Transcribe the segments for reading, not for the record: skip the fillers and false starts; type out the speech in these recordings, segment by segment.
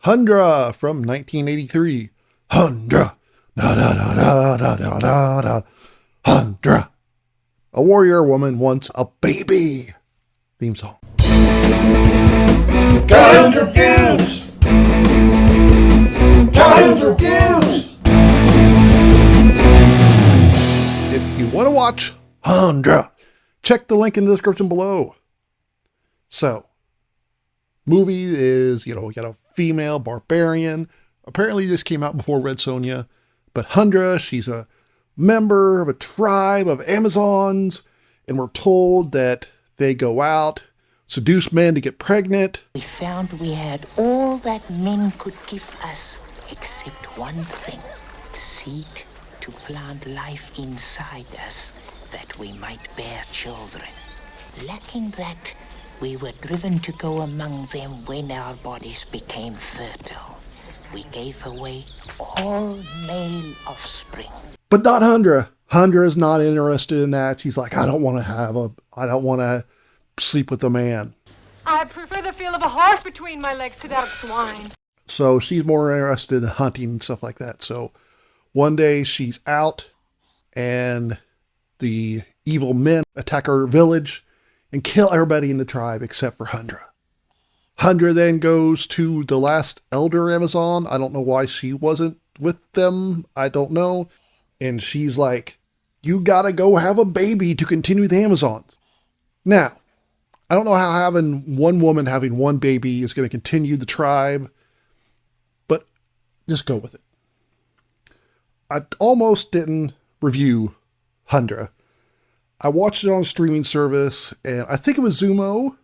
Hundra from 1983. Hundra. Da da da da da da da da. Hundra. A warrior woman wants a baby. Theme song. Cartoons Reviews! Cartoons Reviews! If you want to watch Hundra, check the link in the description below. So, movie is, we got a female barbarian. Apparently this came out before Red Sonja. But Hundra, she's a member of a tribe of Amazons. And we're told that they go out, seduce men to get pregnant. We found we had all that men could give us, except one thing. Seed to plant life inside us, that we might bear children. Lacking that, we were driven to go among them when our bodies became fertile. We gave away all male offspring. But not Hundra. Hundra is not interested in that. She's like, I don't want to sleep with a man. I prefer the feel of a horse between my legs to that of swine. So she's more interested in hunting and stuff like that. So one day she's out and the evil men attack her village and kill everybody in the tribe except for Hundra. Hundra then goes to the last elder Amazon. I don't know why she wasn't with them. I don't know. And she's like, you gotta go have a baby to continue the Amazons. Now, I don't know how having one woman having one baby is going to continue the tribe, but just go with it. I almost didn't review Hundra. I watched it on a streaming service, and I think it was Zumo,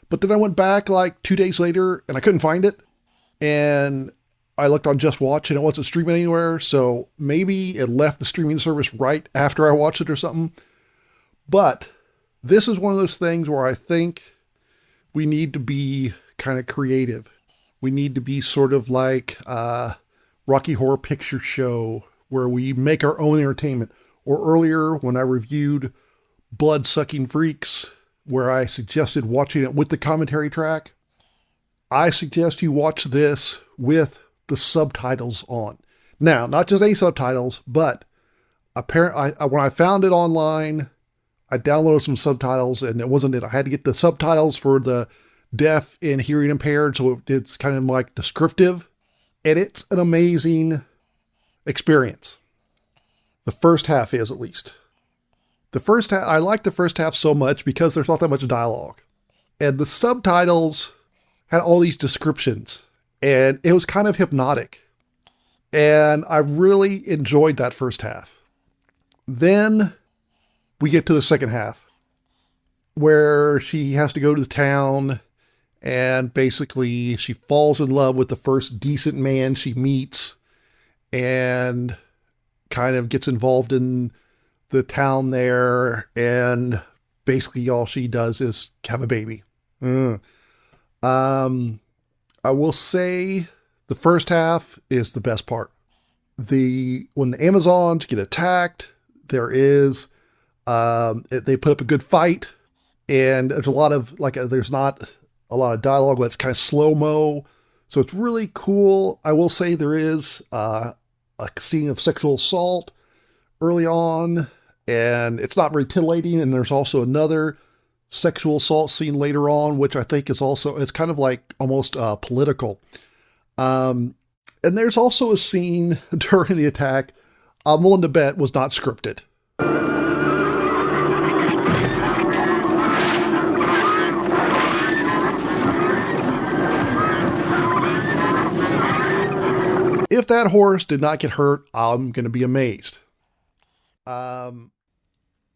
but then I went back like 2 days later, and I couldn't find it. And I looked on Just Watch, and it wasn't streaming anywhere, so maybe it left the streaming service right after I watched it or something. But this is one of those things where I think we need to be kind of creative. We need to be sort of like Rocky Horror Picture Show, where we make our own entertainment. Or earlier, when I reviewed Blood-Sucking Freaks, where I suggested watching it with the commentary track, I suggest you watch this with the subtitles on. Now, not just any subtitles, but when I found it online, I downloaded some subtitles, and it wasn't it. I had to get the subtitles for the deaf and hearing impaired, so it's kind of like descriptive, and it's an amazing experience. The first half is, at least. The first half, I like the first half so much because there's not that much dialogue, and the subtitles had all these descriptions, and it was kind of hypnotic, and I really enjoyed that first half. Then we get to the second half, where she has to go to the town, and basically she falls in love with the first decent man she meets, and kind of gets involved in the town there, and basically all she does is have a baby. I will say the first half is the best part. When the Amazons get attacked, there is they put up a good fight, and there's there's not a lot of dialogue, but it's kind of slow-mo, so it's really cool. I will say there is a scene of sexual assault early on, and it's not very titillating, and there's also another sexual assault scene later on, which I think is also, it's kind of like almost political. And there's also a scene during the attack I'm willing to bet was not scripted. If that horse did not get hurt, I'm going to be amazed.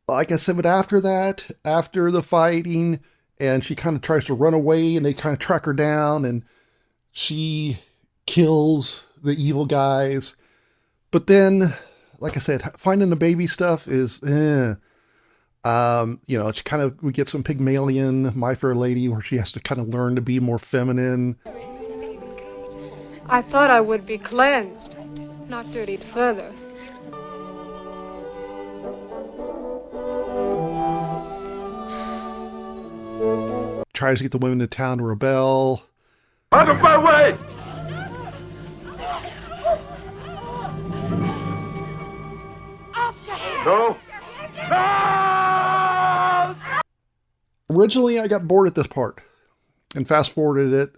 Like I said, but after that, after the fighting, and she kind of tries to run away, and they kind of track her down, and she kills the evil guys. But then, like I said, finding the baby stuff is, it's kind of, we get some Pygmalion, My Fair Lady, where she has to kind of learn to be more feminine. I thought I would be cleansed, not dirtied further. Tries to get the women in town to rebel. Out of my way! No. Originally, I got bored at this part and fast forwarded it,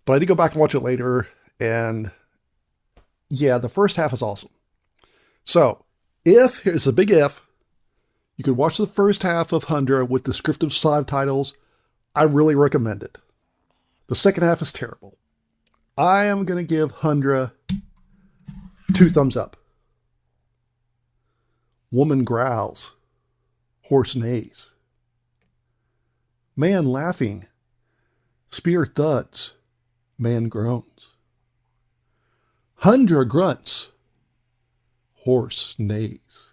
but I did go back and watch it later. And yeah, the first half is awesome. So here's a big if, you could watch the first half of Hundra with descriptive subtitles, I really recommend it. The second half is terrible. I am going to give Hundra 2 thumbs up. Woman growls. Horse neighs. Man laughing. Spear thuds. Man groans. Hundra grunts. Horse neighs.